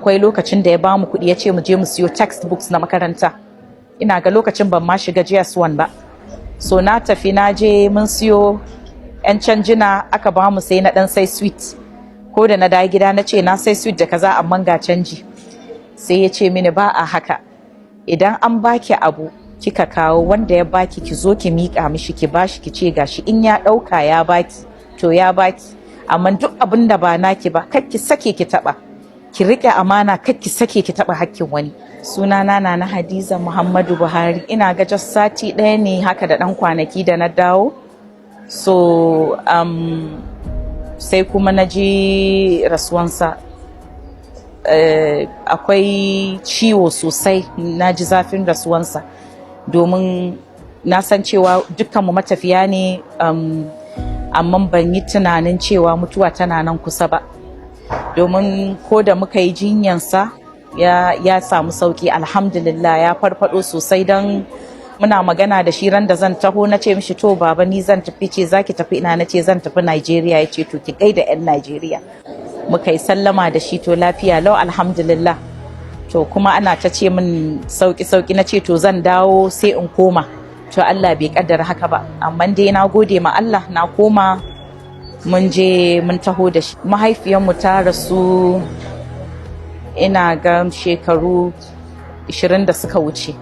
akwai lokacin da ya bamu kuɗi ya ce mu je mu siyo textbooks na makaranta. Ina ga lokacin ban ma shiga JS1 ba. So na tafi na je mun siyo 'yan canjina aka bamu sai na ɗan sai sweet. Ko da na dawo gida na ce na sai sweet da kaza amma ga canji. Sai ya ce mini ba a haka. Idan an baki abu kika kawo wanda ya baki ki zo ki miƙa mishi ki bashi ki ce gashi in ya ɗauka ya baki to ya baki. Amma duk abin da ba naki ba kar ki sake ki taɓa. Ki riƙe amana kar ki sake ki taɓa hakkin wani. Sunana na Hadiza Muhammadu Buhari. Ina ga just sati ɗaya ne haka da ɗan kwanaki da na dawo. So sai kuma na ji rasuwansa. Akwai ciwo sosai, na ji zafin rasuwansa domin na san cewa dukkanmu matafiya ne, amma ban yi tunanin cewa mutuwa tana nan kusa ba, domin ko da muka yi jinyansa ya samu sauki alhamdulillah, ya farfado sosai. Don muna magana da shi ran da zan taho na ce mishi to baba ni zan tafi, ce zaki tafi ina? Na ce zan tafi Najeriya. Ya ce to ki gaida 'yan Najeriya. Muka yi sallama da shi to lafiya lau alhamdulillah. To kuma ana ta ce min sauki na ce to zan dawo sai in koma. To Allah bai kaddara haka ba, amma dai na gode ma Allah na koma, mun je mun taho da shi. Mahaifiyarmu ta rasu ina ga shekaru 20 da suka wuce.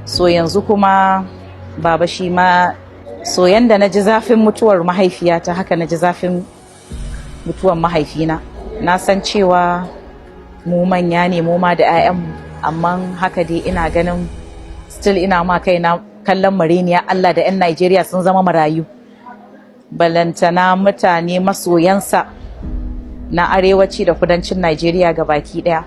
So yanzu kuma baba shi ma, so yanda na ji zafin mutuwar mahaifiyata haka na ji zafin mutuwar mahaifina. Na san cewa mu manya ne mu ma da 'ya'yanmu, amma haka dai ina ganin still ina ma kaina kallon mareniya. Allah da 'yan Najeriya sun zama marayu, balantana mutane masoyansa na arewaci da kudancin Najeriya ga baki daya.